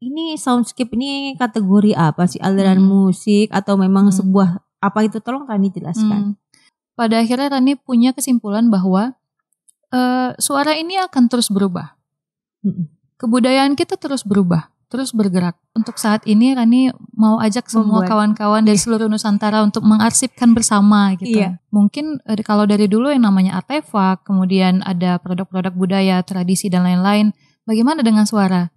ini soundscape ini kategori apa sih? Aliran musik atau memang sebuah apa itu? Tolong Rani jelaskan. Pada akhirnya Rani punya kesimpulan bahwa suara ini akan terus berubah. Kebudayaan kita terus berubah, terus bergerak. Untuk saat ini Rani mau ajak semua kawan-kawan dari seluruh Nusantara untuk mengarsipkan bersama gitu. Iya. Mungkin kalau dari dulu yang namanya artefak, kemudian ada produk-produk budaya, tradisi dan lain-lain. Bagaimana dengan suara?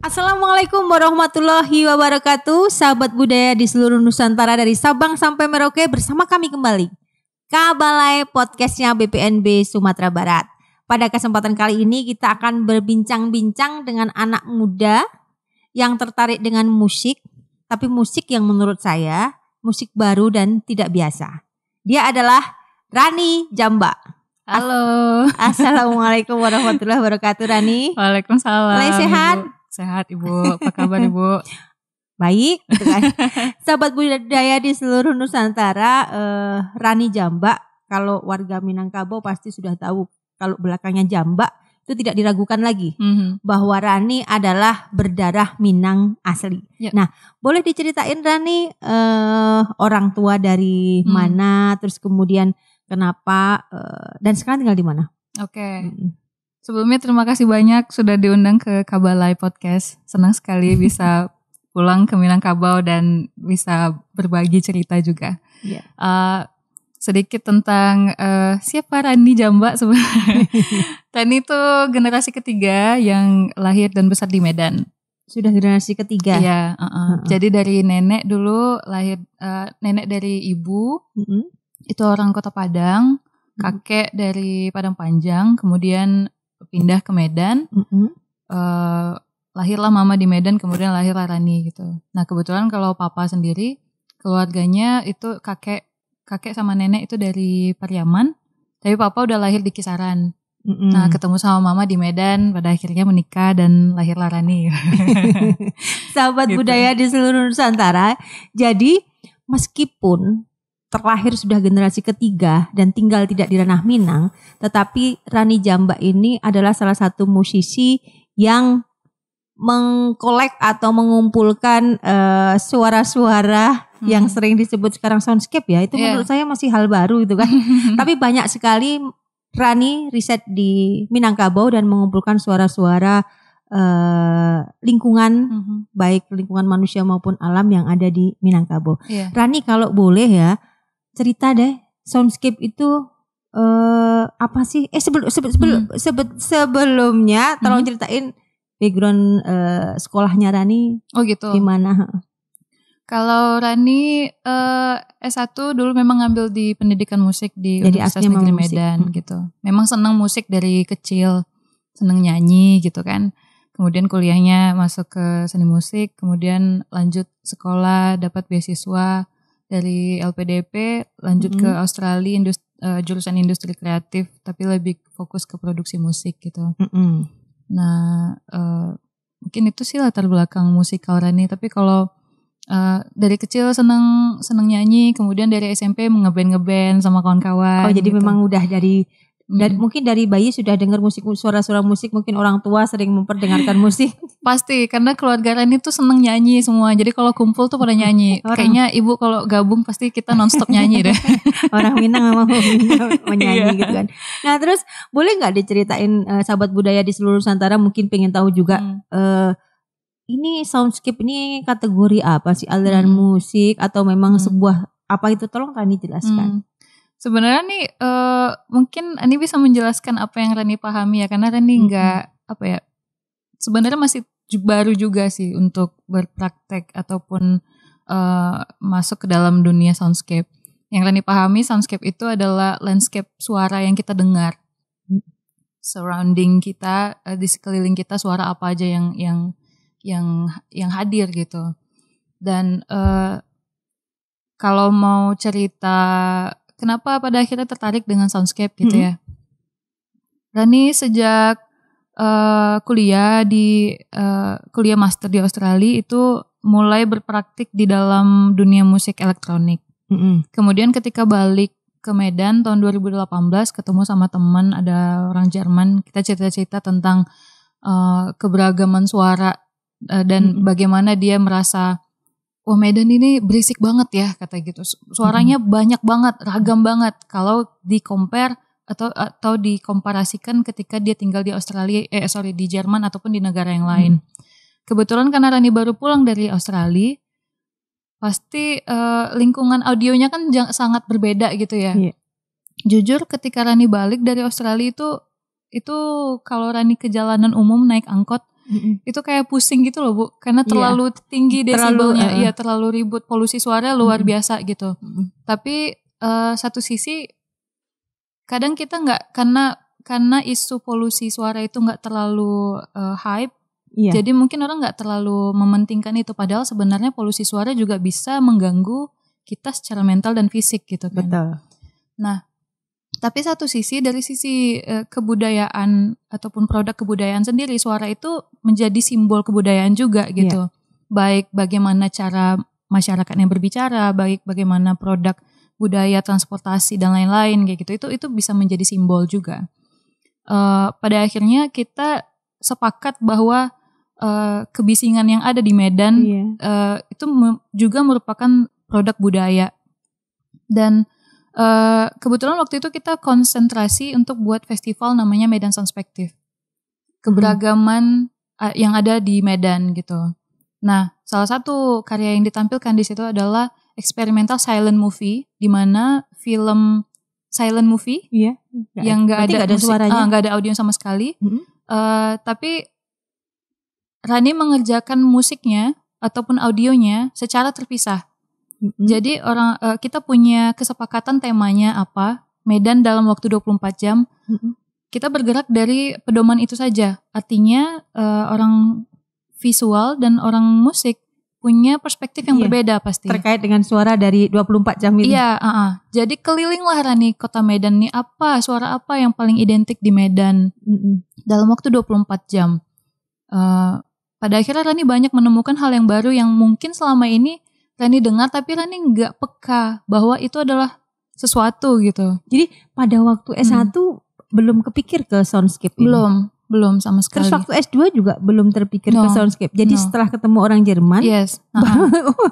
Assalamualaikum warahmatullahi wabarakatuh. Sahabat budaya di seluruh Nusantara dari Sabang sampai Merauke, bersama kami kembali Kabalai podcastnya BPNB Sumatera Barat. Pada kesempatan kali ini kita akan berbincang-bincang dengan anak muda yang tertarik dengan musik, tapi musik yang menurut saya musik baru dan tidak biasa. Dia adalah Rani Jamba. Halo. Assalamualaikum warahmatullahi wabarakatuh, Rani. Waalaikumsalam. Mulai sehat? Sehat Ibu, apa kabar Ibu? Baik, gitu kan. Sahabat budaya di seluruh Nusantara, Rani Jamba, kalau warga Minangkabau pasti sudah tahu kalau belakangnya Jamba itu tidak diragukan lagi bahwa Rani adalah berdarah Minang asli. Ya. Nah, boleh diceritain Rani orang tua dari mana, terus kemudian kenapa dan sekarang tinggal di mana? Oke. Sebelumnya terima kasih banyak sudah diundang ke Kabalai Podcast. Senang sekali bisa pulang ke Minangkabau dan bisa berbagi cerita juga. Yeah. Sedikit tentang siapa Rani Jamba sebenarnya. Rani itu generasi ketiga yang lahir dan besar di Medan. Sudah generasi ketiga? Iya. Jadi dari nenek dulu lahir, nenek dari ibu itu orang Kota Padang, kakek dari Padang Panjang, kemudian pindah ke Medan, lahirlah mama di Medan, kemudian lahirlah Rani gitu. Nah kebetulan kalau papa sendiri keluarganya itu kakek sama nenek itu dari Pariaman, tapi papa udah lahir di Kisaran. Nah ketemu sama mama di Medan, pada akhirnya menikah dan lahirlah Rani. Sahabat gitu. Budaya di seluruh Nusantara. Jadi meskipun terlahir sudah generasi ketiga dan tinggal tidak di ranah Minang, tetapi Rani Jamba ini adalah salah satu musisi yang mengkolek atau mengumpulkan suara-suara yang sering disebut sekarang soundscape ya. Itu menurut saya masih hal baru itu kan. Tapi banyak sekali Rani riset di Minangkabau dan mengumpulkan suara-suara lingkungan, baik lingkungan manusia maupun alam yang ada di Minangkabau. Rani kalau boleh ya, cerita deh, soundscape itu apa sih? Sebelumnya tolong ceritain background sekolahnya Rani. Oh gitu. Gimana? Kalau Rani S1 dulu memang ngambil di pendidikan musik di Universitas Negeri Medan gitu. Memang senang musik dari kecil, senang nyanyi gitu kan. Kemudian kuliahnya masuk ke seni musik, kemudian lanjut sekolah dapat beasiswa dari LPDP, lanjut ke Australia jurusan industri kreatif, tapi lebih fokus ke produksi musik gitu. Nah mungkin itu sih latar belakang musikal Rani. Tapi kalau dari kecil seneng nyanyi, kemudian dari SMP ngeband sama kawan-kawan. Oh jadi gitu. Memang udah dari mungkin dari bayi sudah dengar musik, suara-suara musik, mungkin orang tua sering memperdengarkan musik. Pasti, karena keluarga Rani tuh seneng nyanyi semua. Jadi kalau kumpul tuh pada nyanyi. Kayaknya ibu kalau gabung pasti kita nonstop nyanyi deh. Orang Minang memang menyanyi gitu kan. Nah terus boleh gak diceritain sahabat budaya di seluruh Nusantara mungkin pengen tahu juga ini soundscape ini kategori apa sih? Aliran musik atau memang sebuah apa itu? Tolong Rani jelaskan. Sebenarnya nih mungkin Rani bisa menjelaskan apa yang Rani pahami ya, karena Rani nggak apa ya, sebenarnya masih baru juga sih untuk berpraktek ataupun masuk ke dalam dunia soundscape. Yang Rani pahami, soundscape itu adalah landscape suara yang kita dengar, surrounding kita, di sekeliling kita suara apa aja yang hadir gitu. Dan kalau mau cerita kenapa pada akhirnya tertarik dengan soundscape gitu ya. Rani sejak kuliah master di Australia itu mulai berpraktik di dalam dunia musik elektronik. Kemudian ketika balik ke Medan tahun 2018 ketemu sama teman, ada orang Jerman, kita cerita-cerita tentang keberagaman suara dan bagaimana dia merasa, wah Medan ini berisik banget ya, kata gitu. Suaranya banyak banget, ragam banget kalau di-compare atau dikomparasikan ketika dia tinggal di di Jerman ataupun di negara yang lain. Kebetulan karena Rani baru pulang dari Australia, pasti lingkungan audionya kan sangat berbeda gitu ya. Yeah. Jujur ketika Rani balik dari Australia itu kalau Rani ke jalanan umum naik angkot, itu kayak pusing gitu loh Bu, karena terlalu tinggi desibelnya, terlalu ribut, polusi suara luar biasa gitu. Tapi satu sisi kadang kita nggak, karena isu polusi suara itu nggak terlalu hype, jadi mungkin orang nggak terlalu mementingkan itu, padahal sebenarnya polusi suara juga bisa mengganggu kita secara mental dan fisik gitu kan. Betul. Nah, tapi satu sisi dari sisi kebudayaan ataupun produk kebudayaan sendiri, suara itu menjadi simbol kebudayaan juga gitu. Baik bagaimana cara masyarakatnya berbicara, baik bagaimana produk budaya, transportasi dan lain-lain kayak gitu, itu bisa menjadi simbol juga. Pada akhirnya kita sepakat bahwa kebisingan yang ada di Medan itu juga merupakan produk budaya. Dan kebetulan waktu itu kita konsentrasi untuk buat festival namanya Medan Soundspective. Keberagaman yang ada di Medan gitu. Nah, salah satu karya yang ditampilkan di situ adalah experimental silent movie, di mana film silent movie yang nggak ada suaranya, nggak ada audio sama sekali. Tapi Rani mengerjakan musiknya ataupun audionya secara terpisah. Jadi kita punya kesepakatan temanya apa, Medan dalam waktu 24 jam. Kita bergerak dari pedoman itu saja. Artinya orang visual dan orang musik punya perspektif yang berbeda pasti. Terkait dengan suara dari 24 jam itu. Iya, jadi kelilinglah Rani kota Medan nih, suara apa yang paling identik di Medan dalam waktu 24 jam. Pada akhirnya Rani banyak menemukan hal yang baru yang mungkin selama ini Rani dengar, tapi Rani nggak peka bahwa itu adalah sesuatu gitu. Jadi pada waktu S1 belum kepikir ke soundscape ini? Belum sama sekali. Terus waktu S2 juga belum terpikir ke soundscape. Jadi setelah ketemu orang Jerman.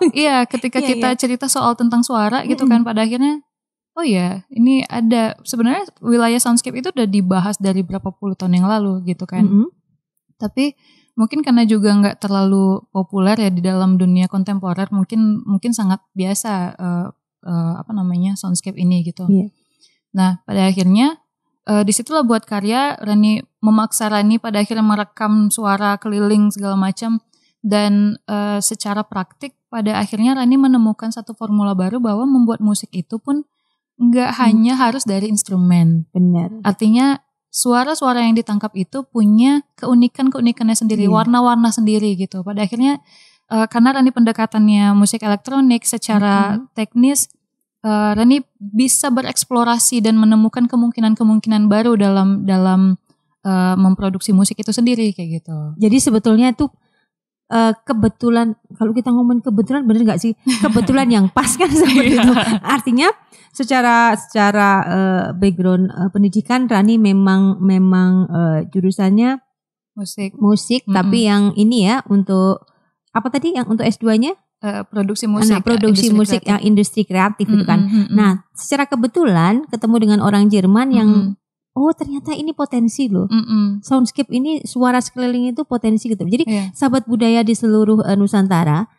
Iya, ketika kita cerita soal tentang suara gitu kan, pada akhirnya ini ada, sebenarnya wilayah soundscape itu udah dibahas dari berapa puluh tahun yang lalu gitu kan. Tapi mungkin karena juga nggak terlalu populer ya di dalam dunia kontemporer, mungkin sangat biasa soundscape ini gitu. Nah, pada akhirnya disitulah buat karya Rani, memaksa Rani pada akhirnya merekam suara keliling segala macam, dan secara praktik pada akhirnya Rani menemukan satu formula baru bahwa membuat musik itu pun nggak hanya harus dari instrumen. Benar. Artinya suara-suara yang ditangkap itu punya keunikannya sendiri, warna-warna sendiri gitu. Pada akhirnya karena Rani pendekatannya musik elektronik secara teknis, Rani bisa bereksplorasi dan menemukan kemungkinan-kemungkinan baru dalam memproduksi musik itu sendiri kayak gitu. Jadi sebetulnya itu kebetulan, kalau kita ngomong kebetulan bener nggak sih? Kebetulan yang pas kan seperti itu. Artinya secara background pendidikan Rani memang jurusannya musik, tapi yang ini ya untuk apa tadi yang untuk S2-nya? Produksi musik, musik yang industri kreatif itu kan. Nah, secara kebetulan ketemu dengan orang Jerman yang ternyata ini potensi loh. Soundscape ini, suara sekeliling itu potensi gitu. Jadi sahabat budaya di seluruh Nusantara,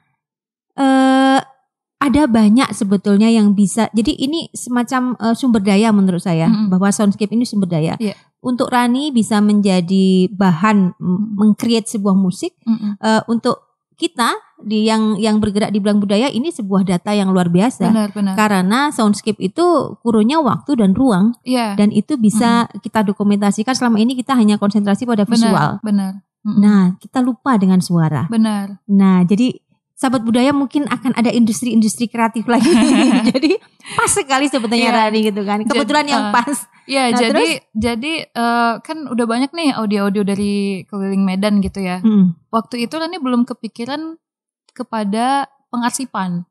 ada banyak sebetulnya yang bisa. Jadi ini semacam sumber daya menurut saya, bahwa soundscape ini sumber daya. Untuk Rani bisa menjadi bahan meng-create sebuah musik, untuk kita yang bergerak di bidang budaya ini sebuah data yang luar biasa. Benar. Karena soundscape itu kurunnya waktu dan ruang, dan itu bisa kita dokumentasikan. Selama ini kita hanya konsentrasi pada visual. Benar. Nah, kita lupa dengan suara. Benar. Nah, jadi Sahabat Budaya mungkin akan ada industri-industri kreatif lagi. Jadi pas sekali sebetulnya Rani gitu kan. Kebetulan yang pas. Iya, nah, jadi kan udah banyak nih audio-audio dari keliling Medan gitu ya. Waktu itu Rani belum kepikiran kepada pengarsipan.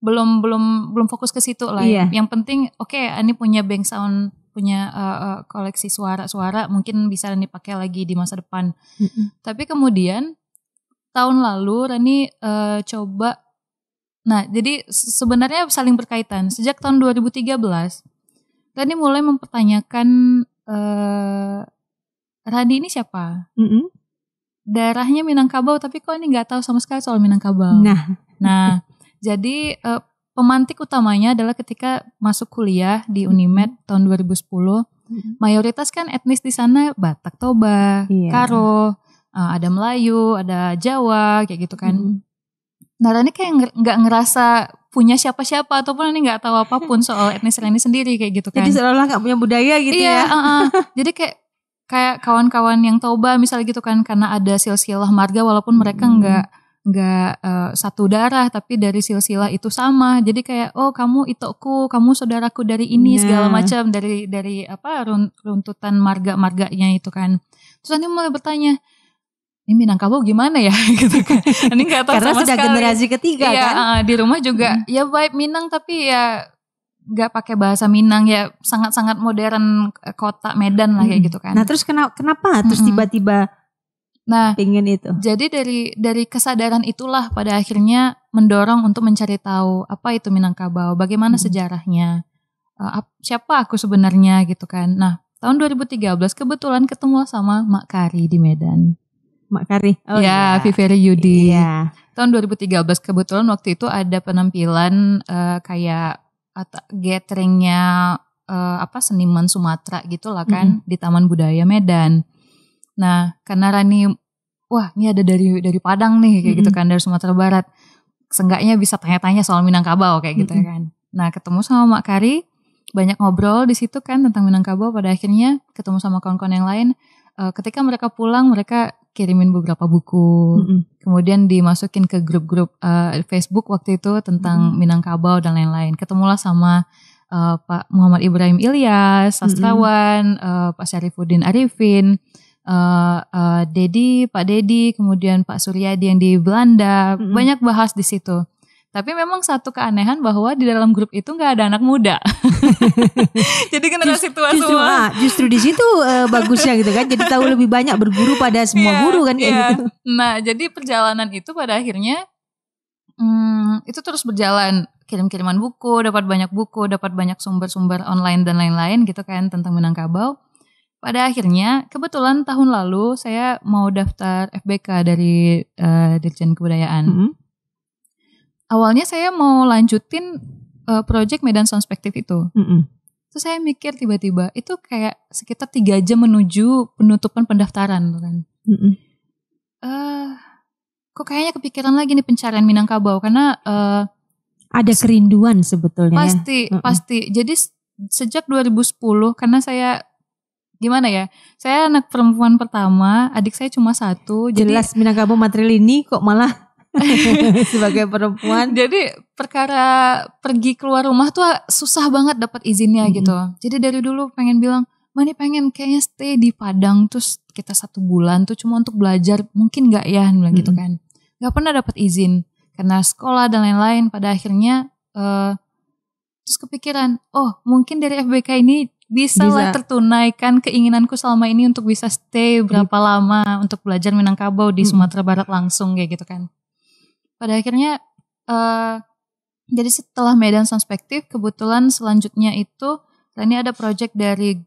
Belum fokus ke situ lah. Iya. Yang penting Rani punya bank sound, punya koleksi suara-suara, mungkin bisa Rani pakai lagi di masa depan. Tapi kemudian tahun lalu Rani coba, nah jadi sebenarnya saling berkaitan. Sejak tahun 2013 Rani mulai mempertanyakan Rani ini siapa? Daerahnya Minangkabau, tapi kok ini gak tahu sama sekali soal Minangkabau. Nah jadi pemantik utamanya adalah ketika masuk kuliah di Unimed tahun 2010, mayoritas kan etnis di sana Batak Toba, Karo, ada Melayu, ada Jawa, kayak gitu kan. Nah Rani kayak nggak ngerasa punya siapa-siapa ataupun Rani nggak tahu apapun soal etnis Rani sendiri kayak gitu kan. Jadi seolah-olah nggak punya budaya gitu ya. Jadi kayak kawan-kawan yang Toba misalnya gitu kan, karena ada silsilah marga walaupun mereka nggak satu darah tapi dari silsilah itu sama. Jadi kayak kamu itoku, kamu saudaraku dari ini segala macam dari runtutan marganya itu kan. Terus Rani mulai bertanya, ini Minangkabau gimana ya gitu kan. Ini nggak tahu karena sama sudah sekali. Generasi ketiga kan. Di rumah juga ya vibe Minang tapi ya nggak pakai bahasa Minang, ya sangat-sangat modern kota Medan lah kayak gitu kan. Nah terus kenapa terus tiba-tiba pengen itu? Jadi dari kesadaran itulah pada akhirnya mendorong untuk mencari tahu apa itu Minangkabau, bagaimana sejarahnya, siapa aku sebenarnya gitu kan. Nah tahun 2013 kebetulan ketemu sama Mak Kari di Medan. Mak Kari. Viveri Yudi. Iya. Tahun 2013 kebetulan waktu itu ada penampilan kayak gatheringnya seniman Sumatera gitu lah kan di Taman Budaya Medan. Nah karena Rani, wah ini ada dari Padang nih kayak gitu kan, dari Sumatera Barat. Seenggaknya bisa tanya-tanya soal Minangkabau kayak gitu ya kan. Nah ketemu sama Mak Kari, banyak ngobrol di situ kan tentang Minangkabau. Pada akhirnya ketemu sama kawan-kawan yang lain. Ketika mereka pulang mereka kirimin beberapa buku, kemudian dimasukin ke grup-grup Facebook waktu itu tentang Minangkabau dan lain-lain. Ketemulah sama Pak Muhammad Ibrahim Ilyas, sastrawan, Pak Syarifuddin Arifin, Pak Dedi, kemudian Pak Suryadi yang di Belanda, banyak bahas di situ. Tapi memang satu keanehan bahwa di dalam grup itu nggak ada anak muda. Jadi generasi tua semua. Justru di situ bagusnya gitu kan. Jadi tahu lebih banyak, berguru pada semua guru kan kayak gitu. Nah jadi perjalanan itu pada akhirnya itu terus berjalan. Kirim-kiriman buku, dapat banyak sumber-sumber online dan lain-lain gitu kan tentang Minangkabau. Pada akhirnya kebetulan tahun lalu saya mau daftar FBK dari Dirjen Kebudayaan. Awalnya saya mau lanjutin project Medan Soundspective itu. Terus saya mikir tiba-tiba itu kayak sekitar 3 jam menuju penutupan pendaftaran kan. Kok kayaknya kepikiran lagi nih pencarian Minangkabau karena ada kerinduan sebetulnya. Pasti. Jadi sejak 2010 karena saya gimana ya, saya anak perempuan pertama, adik saya cuma 1. Jelas Minangkabau material ini kok malah sebagai perempuan. Jadi perkara pergi keluar rumah tuh susah banget dapat izinnya gitu. Jadi dari dulu pengen bilang, Mani pengen kayaknya stay di Padang terus kita 1 bulan tuh cuma untuk belajar, mungkin gak ya bilang gitu kan. Gak pernah dapat izin karena sekolah dan lain-lain. Pada akhirnya terus kepikiran, mungkin dari FBK ini bisa lah tertunaikan keinginanku selama ini untuk bisa stay berapa lama untuk belajar Minangkabau di Sumatera Barat langsung kayak gitu kan. Pada akhirnya jadi setelah Medan Soundspective kebetulan selanjutnya itu Rani ada project dari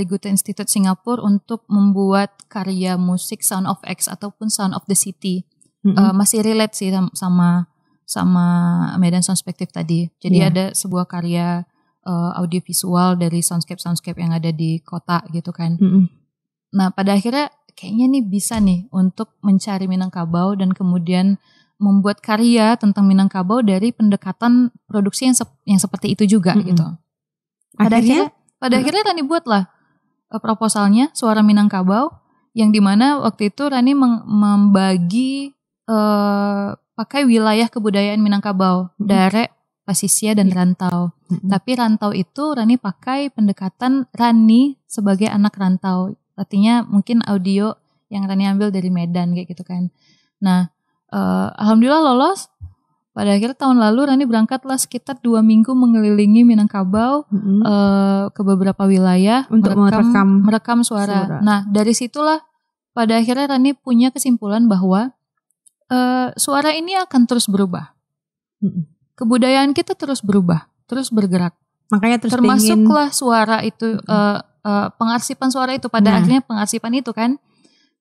Goethe Institute Singapura untuk membuat karya musik Sound of X ataupun Sound of the City. Masih relate sih sama Medan Soundspective tadi. Jadi ada sebuah karya audiovisual dari soundscape yang ada di kota gitu kan. Nah pada akhirnya kayaknya nih bisa nih untuk mencari Minangkabau dan kemudian membuat karya tentang Minangkabau dari pendekatan produksi yang seperti itu juga gitu. Pada akhirnya Rani buatlah proposalnya Suara Minangkabau, yang dimana waktu itu Rani membagi pakai wilayah kebudayaan Minangkabau, Dare, Pasisia dan Rantau. Tapi Rantau itu Rani pakai pendekatan Rani sebagai anak rantau. Artinya mungkin audio yang Rani ambil dari Medan kayak gitu kan. Nah, alhamdulillah lolos. Pada akhir tahun lalu Rani berangkatlah sekitar 2 minggu mengelilingi Minangkabau ke beberapa wilayah untuk merekam suara. Nah, dari situlah pada akhirnya Rani punya kesimpulan bahwa suara ini akan terus berubah. Kebudayaan kita terus berubah, terus bergerak. Makanya terus termasuklah suara itu, pengarsipan suara itu pada akhirnya pengarsipan itu kan.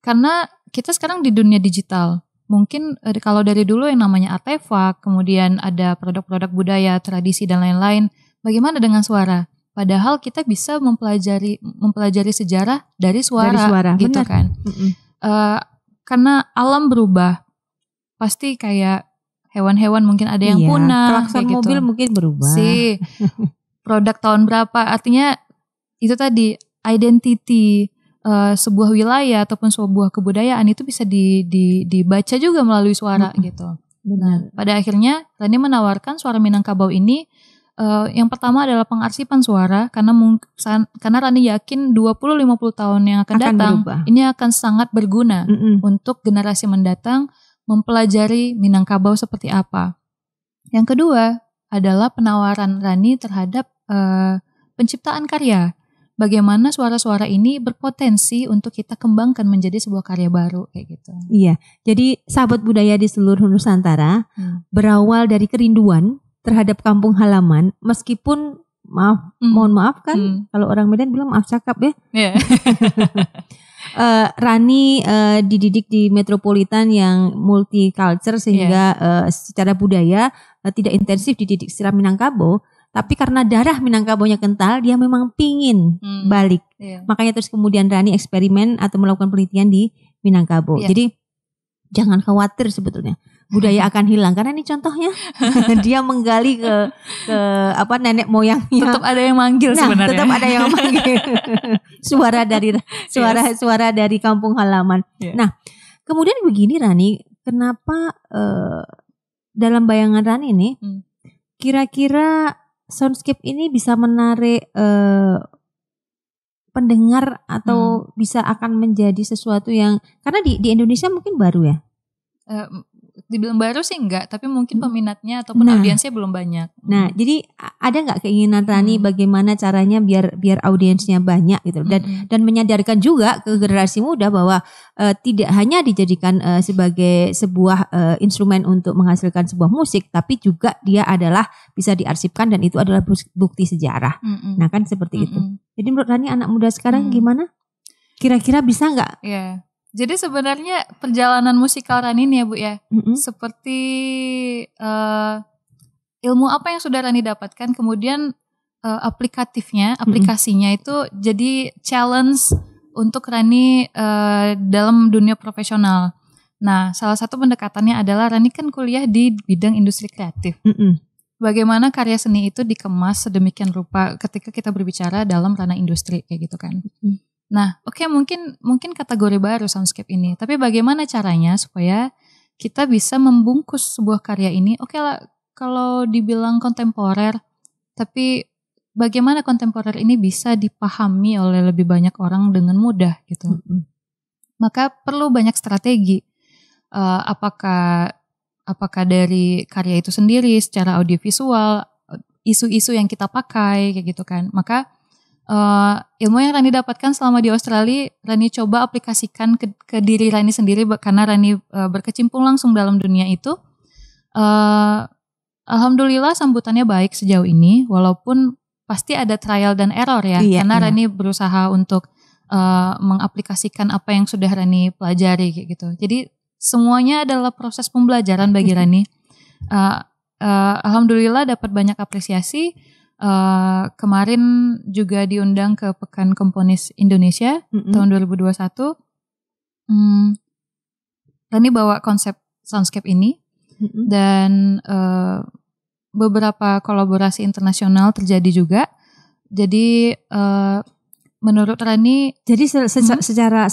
Karena kita sekarang di dunia digital. Mungkin kalau dari dulu yang namanya artefak, kemudian ada produk-produk budaya, tradisi dan lain-lain. Bagaimana dengan suara? Padahal kita bisa mempelajari sejarah dari suara gitu. Benar. Kan. Karena alam berubah. Pasti kayak hewan-hewan mungkin ada yang punah. Klakson mobil gitu. Mungkin berubah. Produk tahun berapa? Artinya itu tadi identity. Sebuah wilayah ataupun sebuah kebudayaan itu bisa dibaca juga melalui suara gitu. Nah, pada akhirnya Rani menawarkan suara Minangkabau ini yang pertama adalah pengarsipan suara karena Rani yakin 20-50 tahun yang akan datang berubah. Ini akan sangat berguna untuk generasi mendatang mempelajari Minangkabau seperti apa. Yang kedua adalah penawaran Rani terhadap penciptaan karya. Bagaimana suara-suara ini berpotensi untuk kita kembangkan menjadi sebuah karya baru kayak gitu. Iya, jadi sahabat budaya di seluruh Nusantara berawal dari kerinduan terhadap kampung halaman, meskipun mohon maaf kan, kalau orang Medan bilang maaf cakap ya. Yeah. Rani dididik di metropolitan yang multicultural sehingga secara budaya tidak intensif dididik secara Minangkabau. Tapi karena darah Minangkabaunya kental, dia memang pingin balik. Yeah. Makanya terus kemudian Rani eksperimen atau melakukan penelitian di Minangkabau. Yeah. Jadi jangan khawatir sebetulnya budaya akan hilang karena ini contohnya dia menggali ke nenek moyangnya. Tetap ada yang manggil sebenarnya. Tetap ada yang manggil. suara dari kampung halaman. Yeah. Nah, kemudian begini Rani, kenapa dalam bayangan Rani ini kira-kira soundscape ini bisa menarik pendengar atau bisa akan menjadi sesuatu yang karena di Indonesia mungkin baru ya. Dibilang baru sih enggak, tapi mungkin peminatnya ataupun audiensnya belum banyak. Nah, jadi ada nggak keinginan Rani bagaimana caranya biar audiensnya banyak gitu dan menyadarkan juga ke generasi muda bahwa tidak hanya dijadikan sebagai sebuah instrumen untuk menghasilkan sebuah musik, tapi juga dia adalah bisa diarsipkan dan itu adalah bukti sejarah. Nah, kan seperti itu. Jadi menurut Rani anak muda sekarang gimana? Kira-kira bisa nggak? Yeah. Jadi sebenarnya perjalanan musikal Rani ini ya Bu ya, seperti ilmu apa yang sudah Rani dapatkan, kemudian aplikasinya itu jadi challenge untuk Rani dalam dunia profesional. Nah, salah satu pendekatannya adalah Rani kan kuliah di bidang industri kreatif. Bagaimana karya seni itu dikemas sedemikian rupa ketika kita berbicara dalam ranah industri kayak gitu kan. Nah, oke, mungkin kategori baru soundscape ini. Tapi bagaimana caranya supaya kita bisa membungkus sebuah karya ini? Oke lah, kalau dibilang kontemporer, tapi bagaimana kontemporer ini bisa dipahami oleh lebih banyak orang dengan mudah gitu. Maka perlu banyak strategi. Apakah dari karya itu sendiri secara audiovisual, isu-isu yang kita pakai kayak gitu kan. Maka ilmu yang Rani dapatkan selama di Australia, Rani coba aplikasikan ke diri Rani sendiri karena Rani berkecimpung langsung dalam dunia itu. Alhamdulillah sambutannya baik sejauh ini, walaupun pasti ada trial dan error ya, karena Rani berusaha untuk mengaplikasikan apa yang sudah Rani pelajari kayak gitu. Jadi semuanya adalah proses pembelajaran bagi Rani. Alhamdulillah dapat banyak apresiasi. Kemarin juga diundang ke Pekan Komponis Indonesia tahun 2021. Rani bawa konsep soundscape ini dan beberapa kolaborasi internasional terjadi juga. Jadi menurut Rani, jadi secara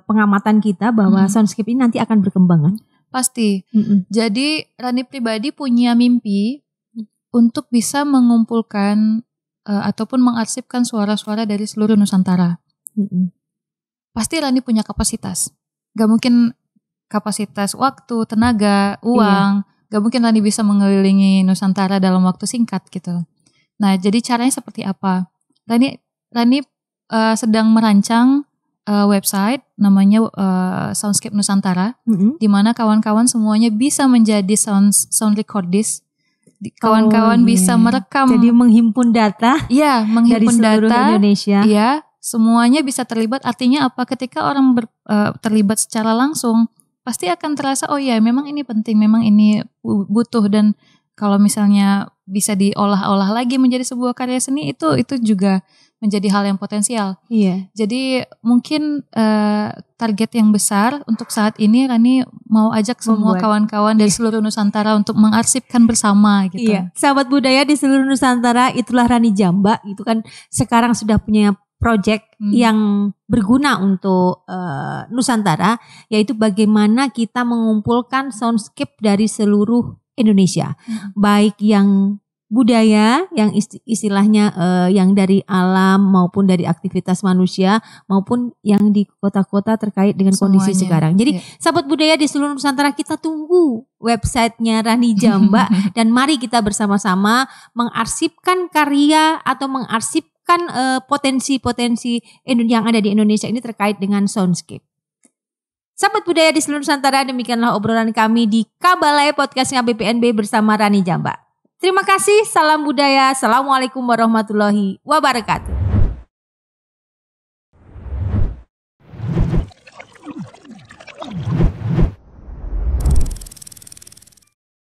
pengamatan kita bahwa soundscape ini nanti akan berkembang kan? Pasti. Jadi Rani pribadi punya mimpi untuk bisa mengumpulkan ataupun mengarsipkan suara-suara dari seluruh Nusantara. Pasti Rani punya kapasitas. Gak mungkin kapasitas waktu, tenaga, uang. Gak mungkin Rani bisa mengelilingi Nusantara dalam waktu singkat gitu. Nah, jadi caranya seperti apa? Rani sedang merancang website namanya Soundscape Nusantara, di mana kawan-kawan semuanya bisa menjadi sound recordist. Kawan-kawan bisa merekam. Jadi menghimpun data. Iya, menghimpun dari seluruh data. Indonesia. Iya, semuanya bisa terlibat. Artinya apa? Ketika orang terlibat secara langsung, pasti akan terasa, oh ya memang ini penting, memang ini butuh. Dan kalau misalnya bisa diolah-olah lagi menjadi sebuah karya seni, itu juga menjadi hal yang potensial. Iya. Jadi mungkin target yang besar untuk saat ini Rani mau ajak semua kawan-kawan dari seluruh Nusantara untuk mengarsipkan bersama gitu. Iya. Sahabat budaya di seluruh Nusantara, itulah Rani Jamba. Itu kan sekarang sudah punya project yang berguna untuk Nusantara, yaitu bagaimana kita mengumpulkan soundscape dari seluruh Indonesia, baik yang budaya, yang istilahnya yang dari alam maupun dari aktivitas manusia, maupun yang di kota-kota terkait dengan semuanya. Kondisi sekarang. Jadi sahabat budaya di seluruh Nusantara, kita tunggu websitenya Rani Jamba dan mari kita bersama-sama mengarsipkan karya atau mengarsipkan potensi-potensi yang ada di Indonesia ini terkait dengan soundscape. Sahabat budaya di seluruh Nusantara, demikianlah obrolan kami di Kabalai Podcast BPNB bersama Rani Jamba. Terima kasih, salam budaya, assalamualaikum warahmatullahi wabarakatuh.